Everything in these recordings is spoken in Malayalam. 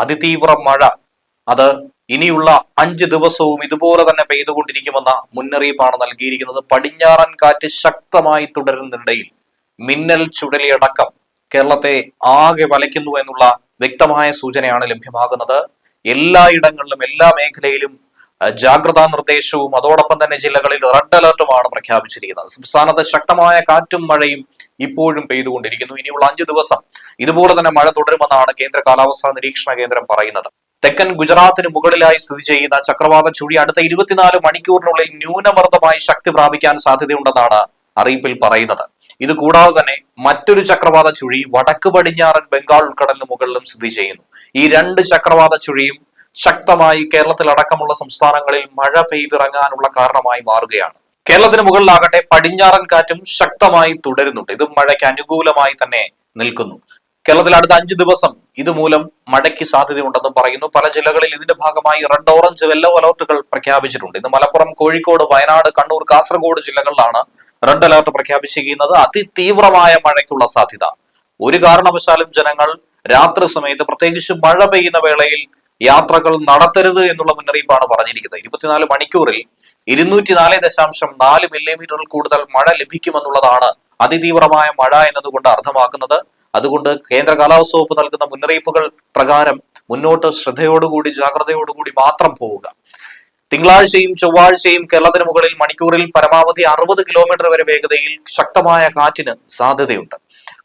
അതിതീവ്ര മഴ അത് ഇനിയുള്ള 5 ദിവസവും ഇതുപോലെ തന്നെ പെയ്തുകൊണ്ടിരിക്കുമെന്ന മുന്നറിയിപ്പാണ് നൽകിയിരിക്കുന്നത്. പടിഞ്ഞാറൻ കാറ്റ് ശക്തമായി തുടരുന്നതിനിടയിൽ മിന്നൽ ചുഴലിയടക്കം കേരളത്തെ ആകെ വലയ്ക്കുന്നു എന്നുള്ള വ്യക്തമായ സൂചനയാണ് ലഭ്യമാകുന്നത്. എല്ലായിടങ്ങളിലും എല്ലാ മേഖലയിലും ജാഗ്രതാ നിർദ്ദേശവും അതോടൊപ്പം തന്നെ ജില്ലകളിൽ റെഡ് അലർട്ടുമാണ് പ്രഖ്യാപിച്ചിരിക്കുന്നത്. സംസ്ഥാനത്ത് ശക്തമായ കാറ്റും മഴയും ഇപ്പോഴും പെയ്തുകൊണ്ടിരിക്കുന്നു. ഇനിയുള്ള 5 ദിവസം ഇതുപോലെ തന്നെ മഴ തുടരുമെന്നാണ് കേന്ദ്ര കാലാവസ്ഥാ നിരീക്ഷണ കേന്ദ്രം പറയുന്നത്. തെക്കൻ ഗുജറാത്തിന് മുകളിലായി സ്ഥിതി ചെയ്യുന്ന ചക്രവാത ചുഴി അടുത്ത 24 മണിക്കൂറിനുള്ളിൽ ന്യൂനമർദ്ദമായി ശക്തി പ്രാപിക്കാൻ സാധ്യതയുണ്ടെന്നാണ് അറിയിപ്പിൽ പറയുന്നത്. ഇത് കൂടാതെ തന്നെ മറ്റൊരു ചക്രവാത ചുഴി വടക്ക് പടിഞ്ഞാറൻ ബംഗാൾ ഉൾക്കടലിന് മുകളിലും സ്ഥിതി ചെയ്യുന്നു. ഈ 2 ചക്രവാത ചുഴിയും ശക്തമായി കേരളത്തിലടക്കമുള്ള സംസ്ഥാനങ്ങളിൽ മഴ പെയ്തിറങ്ങാനുള്ള കാരണമായി മാറുകയാണ്. കേരളത്തിന് മുകളിലാകട്ടെ പടിഞ്ഞാറൻ കാറ്റും ശക്തമായി തുടരുന്നുണ്ട്. ഇത് മഴയ്ക്ക് അനുകൂലമായി തന്നെ നിൽക്കുന്നു. കേരളത്തിൽ അടുത്ത 5 ദിവസം ഇതുമൂലം മഴയ്ക്ക് സാധ്യതയുണ്ടെന്നും പറയുന്നു. പല ജില്ലകളിൽ ഇതിന്റെ ഭാഗമായി റെഡ്, ഓറഞ്ച്, യെല്ലോ അലർട്ടുകൾ പ്രഖ്യാപിച്ചിട്ടുണ്ട്. ഇന്ന് മലപ്പുറം, കോഴിക്കോട്, വയനാട്, കണ്ണൂർ, കാസർഗോഡ് ജില്ലകളിലാണ് റെഡ് അലർട്ട് പ്രഖ്യാപിച്ചിരിക്കുന്നത്. അതിതീവ്രമായ മഴയ്ക്കുള്ള സാധ്യത. ഒരു കാരണവശാലും ജനങ്ങൾ രാത്രി സമയത്ത്, പ്രത്യേകിച്ച് മഴ പെയ്യുന്ന വേളയിൽ യാത്രകൾ നടത്തരുത് എന്നുള്ള മുന്നറിയിപ്പാണ് പറഞ്ഞിരിക്കുന്നത്. 24 മണിക്കൂറിൽ 204.4 മില്ലിമീറ്ററിൽ കൂടുതൽ മഴ ലഭിക്കുമെന്നുള്ളതാണ് അതിതീവ്രമായ മഴ എന്നതുകൊണ്ട് അർത്ഥമാക്കുന്നത്. അതുകൊണ്ട് കേന്ദ്ര കാലാവസ്ഥ വകുപ്പ് നൽകുന്ന മുന്നറിയിപ്പുകൾ പ്രകാരം മുന്നോട്ട് ശ്രദ്ധയോടുകൂടി ജാഗ്രതയോടുകൂടി മാത്രം പോവുക. തിങ്കളാഴ്ചയും ചൊവ്വാഴ്ചയും കേരളത്തിന് മുകളിൽ മണിക്കൂറിൽ പരമാവധി 60 കിലോമീറ്റർ വരെ വേഗതയിൽ ശക്തമായ കാറ്റിന് സാധ്യതയുണ്ട്.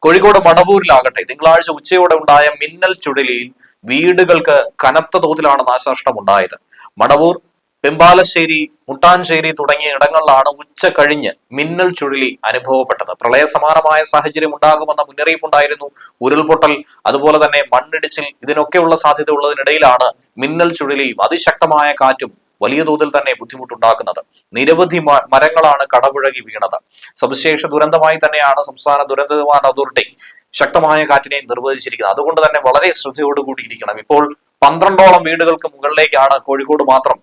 കോഴിക്കോട് മടവൂരിലാകട്ടെ തിങ്കളാഴ്ച ഉച്ചയോടെ ഉണ്ടായ മിന്നൽ ചുഴലിയിൽ വീടുകൾക്ക് കനത്ത തോതിലാണ് നാശനഷ്ടം ഉണ്ടായത്. മടവൂർ, പെമ്പാലശ്ശേരി, മുട്ടാഞ്ചേരി തുടങ്ങിയ ഇടങ്ങളിലാണ് ഉച്ച കഴിഞ്ഞ് മിന്നൽ ചുഴലി അനുഭവപ്പെട്ടത്. പ്രളയ സമാനമായ സാഹചര്യം ഉണ്ടാകുമെന്ന മുന്നറിയിപ്പുണ്ടായിരുന്നു. ഉരുൾപൊട്ടൽ, അതുപോലെ തന്നെ മണ്ണിടിച്ചിൽ, ഇതിനൊക്കെയുള്ള സാധ്യത ഉള്ളതിനിടയിലാണ് മിന്നൽ ചുഴലിയും അതിശക്തമായ കാറ്റും വലിയ തോതിൽ തന്നെ ബുദ്ധിമുട്ടുണ്ടാക്കുന്നത്. നിരവധി മരങ്ങളാണ് കടപുഴകി വീണത്. സവിശേഷ ദുരന്തമായി തന്നെയാണ് സംസ്ഥാന ദുരന്ത നിവാരണ അതോറിറ്റി ശക്തമായ കാറ്റിനെ നിർവചിച്ചിരിക്കുന്നത്. അതുകൊണ്ട് തന്നെ വളരെ ശ്രദ്ധയോടുകൂടി ഇരിക്കണം. ഇപ്പോൾ 12ഓളം വീടുകൾക്ക് മുകളിലേക്കാണ് കോഴിക്കോട് മാത്രം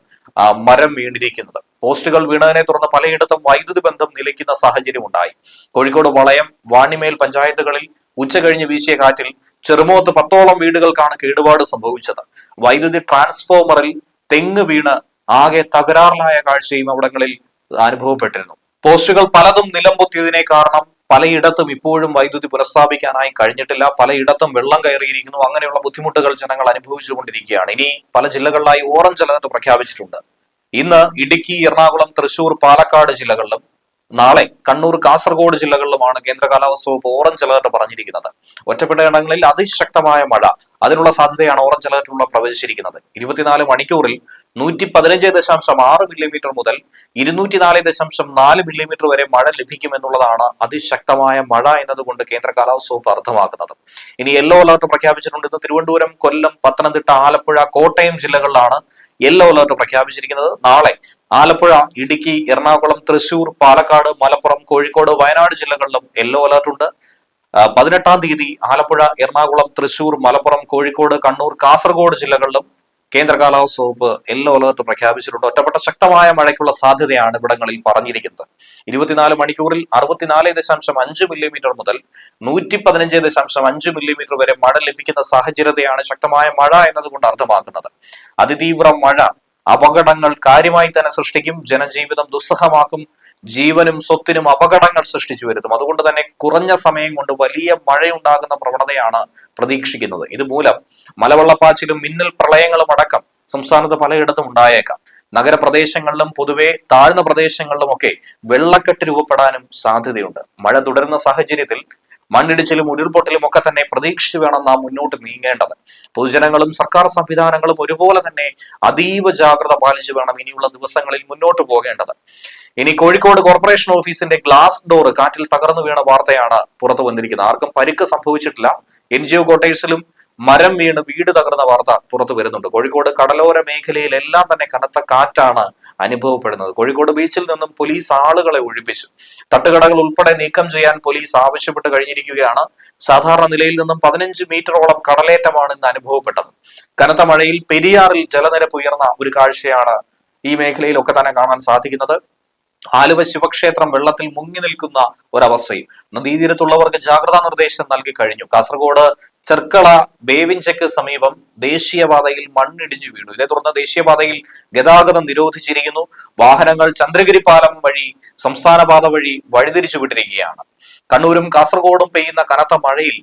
മരം വീണിരിക്കുന്നത്. പോസ്റ്റുകൾ വീണതിനെ തുടർന്ന് പലയിടത്തും വൈദ്യുതി ബന്ധം നിലയ്ക്കുന്ന സാഹചര്യം ഉണ്ടായി. കോഴിക്കോട് വളയം, വാണിമേൽ പഞ്ചായത്തുകളിൽ ഉച്ച കഴിഞ്ഞ് വീശിയ കാറ്റിൽ ചെറുമോത്ത് 10ഓളം വീടുകൾക്കാണ് കേടുപാട് സംഭവിച്ചത്. വൈദ്യുതി ട്രാൻസ്ഫോമറിൽ തെങ്ങ് വീണ് ആകെ തകരാറിലായ കാഴ്ചയും അവിടങ്ങളിൽ അനുഭവപ്പെട്ടിരുന്നു. പോസ്റ്റുകൾ പലതും നിലംപൊത്തിയതിനെ കാരണം പലയിടത്തും ഇപ്പോഴും വൈദ്യുതി പുനഃസ്ഥാപിക്കാനായി കഴിഞ്ഞിട്ടില്ല. പലയിടത്തും വെള്ളം കയറിയിരിക്കുന്നു. അങ്ങനെയുള്ള ബുദ്ധിമുട്ടുകൾ ജനങ്ങൾ അനുഭവിച്ചുകൊണ്ടിരിക്കുകയാണ്. ഇനി പല ജില്ലകളിലായി ഓറഞ്ച് അലർട്ട് പ്രഖ്യാപിച്ചിട്ടുണ്ട്. ഇന്ന് ഇടുക്കി, എറണാകുളം, തൃശൂർ, പാലക്കാട് ജില്ലകളിലും നാളെ കണ്ണൂർ, കാസർഗോഡ് ജില്ലകളിലുമാണ് കേന്ദ്ര കാലാവസ്ഥ വകുപ്പ് ഓറഞ്ച് അലർട്ട് പറഞ്ഞിരിക്കുന്നത്. ഒറ്റപ്പെട്ട ഇടങ്ങളിൽ അതിശക്തമായ മഴ, അതിനുള്ള സാധ്യതയാണ് ഓറഞ്ച് അലർട്ടിലുള്ള പ്രവചിച്ചിരിക്കുന്നത്. 24 മണിക്കൂറിൽ 115.6 മില്ലിമീറ്റർ മുതൽ 204.4 മില്ലിമീറ്റർ വരെ മഴ ലഭിക്കുമെന്നുള്ളതാണ് അതിശക്തമായ മഴ എന്നതുകൊണ്ട് കേന്ദ്ര കാലാവസ്ഥ വകുപ്പ് അർത്ഥമാക്കുന്നത്. ഇനി യെല്ലോ അലർട്ട് പ്രഖ്യാപിച്ചിട്ടുണ്ട്. ഇന്ന് തിരുവനന്തപുരം, കൊല്ലം, പത്തനംതിട്ട, ആലപ്പുഴ, കോട്ടയം ജില്ലകളിലാണ് യെല്ലോ അലർട്ട് പ്രഖ്യാപിച്ചിരിക്കുന്നത്. നാളെ ആലപ്പുഴ, ഇടുക്കി, എറണാകുളം, തൃശൂർ, പാലക്കാട്, മലപ്പുറം, കോഴിക്കോട്, വയനാട് ജില്ലകളിലും യെല്ലോ അലർട്ട് ഉണ്ട്. 18-ാം തീയതി ആലപ്പുഴ, എറണാകുളം, തൃശൂർ, മലപ്പുറം, കോഴിക്കോട്, കണ്ണൂർ, കാസർഗോഡ് ജില്ലകളിലും കേന്ദ്ര കാലാവസ്ഥ വകുപ്പ് യെല്ലോ അലർട്ട് പ്രഖ്യാപിച്ചിട്ടുണ്ട്. ഒറ്റപ്പെട്ട ശക്തമായ മഴയ്ക്കുള്ള സാധ്യതയാണ് ഇവിടങ്ങളിൽ പറഞ്ഞിരിക്കുന്നത്. 24 മണിക്കൂറിൽ 64.5 മില്ലിമീറ്റർ മുതൽ 115.5 മില്ലിമീറ്റർ വരെ മഴ ലഭിക്കുന്ന സാഹചര്യത്തെയാണ് ശക്തമായ മഴ എന്നതുകൊണ്ട് അർത്ഥമാക്കുന്നത്. അതിതീവ്ര മഴ അപകടങ്ങൾ കാര്യമായി തന്നെ സൃഷ്ടിക്കും. ജനജീവിതം ദുസ്സഹമാക്കും. ജീവനും സ്വത്തിനും അപകടങ്ങൾ സൃഷ്ടിച്ചു വരുത്തും. അതുകൊണ്ട് തന്നെ കുറഞ്ഞ സമയം കൊണ്ട് വലിയ മഴയുണ്ടാകുന്ന പ്രവണതയാണ് പ്രതീക്ഷിക്കുന്നത്. ഇതുമൂലം മലവെള്ളപ്പാച്ചിലും മിന്നൽ പ്രളയങ്ങളും അടക്കം സംസ്ഥാനത്ത് പലയിടത്തും ഉണ്ടായേക്കാം. നഗരപ്രദേശങ്ങളിലും പൊതുവെ താഴ്ന്ന പ്രദേശങ്ങളിലുമൊക്കെ വെള്ളക്കെട്ട് രൂപപ്പെടാനും സാധ്യതയുണ്ട്. മഴ തുടരുന്ന സാഹചര്യത്തിൽ മണ്ണിടിച്ചിലും ഉരുൾപൊട്ടലും ഒക്കെ തന്നെ പ്രതീക്ഷിച്ചു വേണം നാം മുന്നോട്ട് നീങ്ങേണ്ടത്. പൊതുജനങ്ങളും സർക്കാർ സംവിധാനങ്ങളും ഒരുപോലെ തന്നെ അതീവ ജാഗ്രത പാലിച്ചു വേണം ഇനിയുള്ള ദിവസങ്ങളിൽ മുന്നോട്ട് പോകേണ്ടത്. ഇനി കോഴിക്കോട് കോർപ്പറേഷൻ ഓഫീസിന്റെ ഗ്ലാസ് ഡോർ കാറ്റിൽ തകർന്നു വീണ വാർത്തയാണ് പുറത്തു വന്നിരിക്കുന്നത്. ആർക്കും പരിക്ക് സംഭവിച്ചിട്ടില്ല. NGO ക്വാർട്ടേഴ്സിലും മരം വീണ് വീട് തകർന്ന വാർത്ത പുറത്തു വരുന്നുണ്ട്. കോഴിക്കോട് കടലോര മേഖലയിലെല്ലാം തന്നെ കനത്ത കാറ്റാണ് അനുഭവപ്പെടുന്നത്. കോഴിക്കോട് ബീച്ചിൽ നിന്നും പോലീസ് ആളുകളെ ഒഴിപ്പിച്ചു. തട്ടുകടകൾ ഉൾപ്പെടെ നീക്കം ചെയ്യാൻ പോലീസ് ആവശ്യപ്പെട്ട് കഴിഞ്ഞിരിക്കുകയാണ്. സാധാരണ നിലയിൽ നിന്നും 15 മീറ്ററോളം കടലേറ്റമാണ് ഇന്ന് അനുഭവപ്പെട്ടത്. കനത്ത മഴയിൽ പെരിയാറിൽ ജലനിരപ്പ് ഉയർന്ന ഒരു കാഴ്ചയാണ് ഈ മേഖലയിലൊക്കെ തന്നെ കാണാൻ സാധിക്കുന്നത്. ആലുവ ശിവക്ഷേത്രം വെള്ളത്തിൽ മുങ്ങി നിൽക്കുന്ന ഒരവസ്ഥയും. നദീതീരത്തുള്ളവർക്ക് ജാഗ്രതാ നിർദ്ദേശം നൽകി കഴിഞ്ഞു. കാസർഗോഡ് ചെർക്കള ബേവിഞ്ചയ്ക്ക് സമീപം ദേശീയപാതയിൽ മണ്ണിടിഞ്ഞു വീണു. ഇതേ തുടർന്ന് ദേശീയപാതയിൽ ഗതാഗതം നിരോധിച്ചിരിക്കുന്നു. വാഹനങ്ങൾ ചന്ദ്രഗിരി പാലം വഴി സംസ്ഥാന പാത വഴി വഴിതിരിച്ചു വിട്ടിരിക്കുകയാണ്. കണ്ണൂരും കാസർഗോഡും പെയ്യുന്ന കനത്ത മഴയിൽ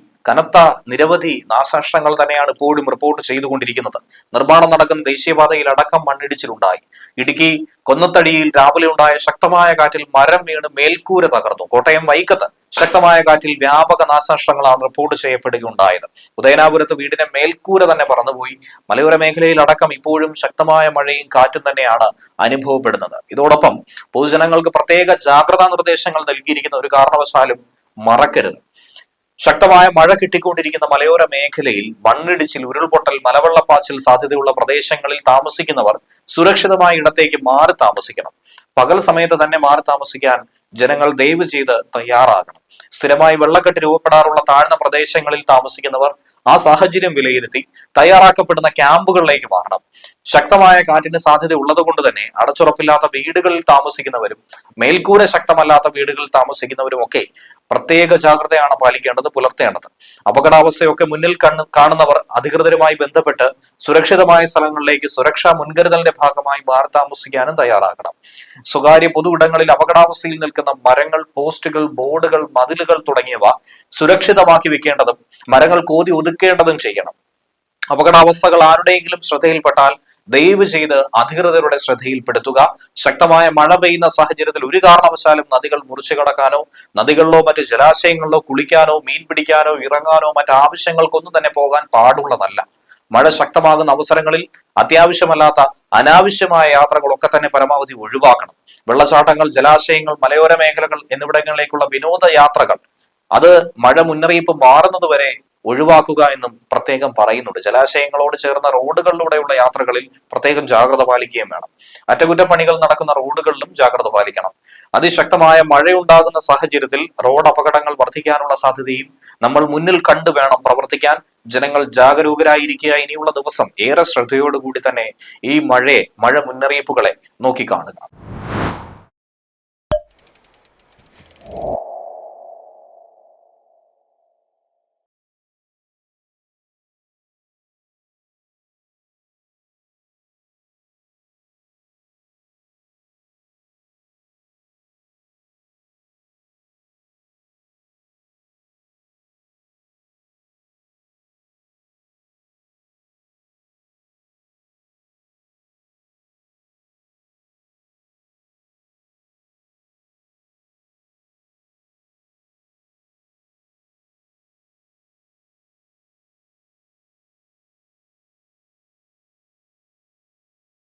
നിരവധി നാശനഷ്ടങ്ങൾ തന്നെയാണ് ഇപ്പോഴും റിപ്പോർട്ട് ചെയ്തുകൊണ്ടിരിക്കുന്നത്. നിർമ്മാണം നടക്കുന്ന ദേശീയപാതയിൽ അടക്കം മണ്ണിടിച്ചിലുണ്ടായി. ഇടുക്കി കൊന്നത്തടിയിൽ രാവിലെ ഉണ്ടായ ശക്തമായ കാറ്റിൽ മരം വീണ് മേൽക്കൂര തകർന്നു. കോട്ടയം വൈക്കത്ത് ശക്തമായ കാറ്റിൽ വ്യാപക നാശനഷ്ടങ്ങളാണ് റിപ്പോർട്ട് ചെയ്യപ്പെടുകയുണ്ടായത്. ഉദയനാപുരത്ത് വീടിന്റെ മേൽക്കൂര തന്നെ പറന്നുപോയി. മലയോര മേഖലയിൽ അടക്കം ഇപ്പോഴും ശക്തമായ മഴയും കാറ്റും തന്നെയാണ് അനുഭവപ്പെടുന്നത്. ഇതോടൊപ്പം പൊതുജനങ്ങൾക്ക് പ്രത്യേക ജാഗ്രതാ നിർദ്ദേശങ്ങൾ നൽകിയിരിക്കുന്ന ഒരു കാരണവശാലും മറക്കരുത്. ശക്തമായ മഴ കിട്ടിക്കൊണ്ടിരിക്കുന്ന മലയോര മേഖലയിൽ മണ്ണിടിച്ചിൽ, ഉരുൾപൊട്ടൽ, മലവെള്ളപ്പാച്ചിൽ സാധ്യതയുള്ള പ്രദേശങ്ങളിൽ താമസിക്കുന്നവർ സുരക്ഷിതമായ ഇടത്തേക്ക് മാറി താമസിക്കണം. പകൽ സമയത്ത് തന്നെ മാറി താമസിക്കാൻ ജനങ്ങൾ ദയവ് ചെയ്ത് തയ്യാറാകണം. സ്ഥിരമായി വെള്ളക്കെട്ട് രൂപപ്പെടാറുള്ള താഴ്ന്ന പ്രദേശങ്ങളിൽ താമസിക്കുന്നവർ ആ സാഹചര്യം വിലയിരുത്തി തയ്യാറാക്കപ്പെടുന്ന ക്യാമ്പുകളിലേക്ക് മാറണം. ശക്തമായ കാറ്റിന് സാധ്യത ഉള്ളത് കൊണ്ട് തന്നെ അടച്ചുറപ്പില്ലാത്ത വീടുകളിൽ താമസിക്കുന്നവരും മേൽക്കൂര ശക്തമല്ലാത്ത വീടുകളിൽ താമസിക്കുന്നവരും ഒക്കെ പ്രത്യേക ജാഗ്രതയാണ് പുലർത്തേണ്ടത്. അപകടാവസ്ഥയൊക്കെ മുന്നിൽ കാണുന്നവർ അധികൃതരുമായി ബന്ധപ്പെട്ട് സുരക്ഷിതമായ സ്ഥലങ്ങളിലേക്ക് സുരക്ഷാ മുൻകരുതലിന്റെ ഭാഗമായി മാറി താമസിക്കാനും തയ്യാറാകണം. സ്വകാര്യ പൊതു ഇടങ്ങളിൽ അപകടാവസ്ഥയിൽ നിൽക്കുന്ന മരങ്ങൾ, പോസ്റ്റുകൾ, ബോർഡുകൾ, മതിലുകൾ തുടങ്ങിയവ സുരക്ഷിതമാക്കി വെക്കേണ്ടതും മരങ്ങൾ കോതി ഒതുക്കേണ്ടതും ചെയ്യണം. അപകടാവസ്ഥകൾ ആരുടെയെങ്കിലും ശ്രദ്ധയിൽപ്പെട്ടാൽ ദയവ് ചെയ്ത് അധികൃതരുടെ ശ്രദ്ധയിൽപ്പെടുത്തുക. ശക്തമായ മഴ പെയ്യുന്ന സാഹചര്യത്തിൽ ഒരു കാരണവശാലും നദികൾ മുറിച്ചു കടക്കാനോ നദികളിലോ മറ്റ് ജലാശയങ്ങളിലോ കുളിക്കാനോ മീൻ പിടിക്കാനോ ഇറങ്ങാനോ മറ്റ് ആവശ്യങ്ങൾക്കൊന്നും തന്നെ പോകാൻ പാടുള്ളതല്ല. മഴ ശക്തമാകുന്ന അവസരങ്ങളിൽ അത്യാവശ്യമല്ലാത്ത അനാവശ്യമായ യാത്രകളൊക്കെ തന്നെ പരമാവധി ഒഴിവാക്കണം. വെള്ളച്ചാട്ടങ്ങൾ, ജലാശയങ്ങൾ, മലയോര മേഖലകൾ എന്നിവിടങ്ങളിലേക്കുള്ള വിനോദ യാത്രകൾ അത് മഴ മുന്നറിയിപ്പ് മാറുന്നത് വരെ ഒഴിവാക്കുക എന്നും പ്രത്യേകം പറയുന്നുണ്ട്. ജലാശയങ്ങളോട് ചേർന്ന റോഡുകളിലൂടെയുള്ള യാത്രകളിൽ പ്രത്യേകം ജാഗ്രത പാലിക്കുകയും വേണം. അറ്റകുറ്റപ്പണികൾ നടക്കുന്ന റോഡുകളിലും ജാഗ്രത പാലിക്കണം. അതിശക്തമായ മഴയുണ്ടാകുന്ന സാഹചര്യത്തിൽ റോഡ് അപകടങ്ങൾ വർദ്ധിക്കാനുള്ള സാധ്യതയും നമ്മൾ മുന്നിൽ കണ്ടു വേണം പ്രവർത്തിക്കാൻ. ജനങ്ങൾ ജാഗരൂകരായിരിക്കുക. ഇനിയുള്ള ദിവസം ഏറെ ശ്രദ്ധയോടുകൂടി തന്നെ ഈ മഴ മുന്നറിയിപ്പുകളെ നോക്കിക്കാണുക.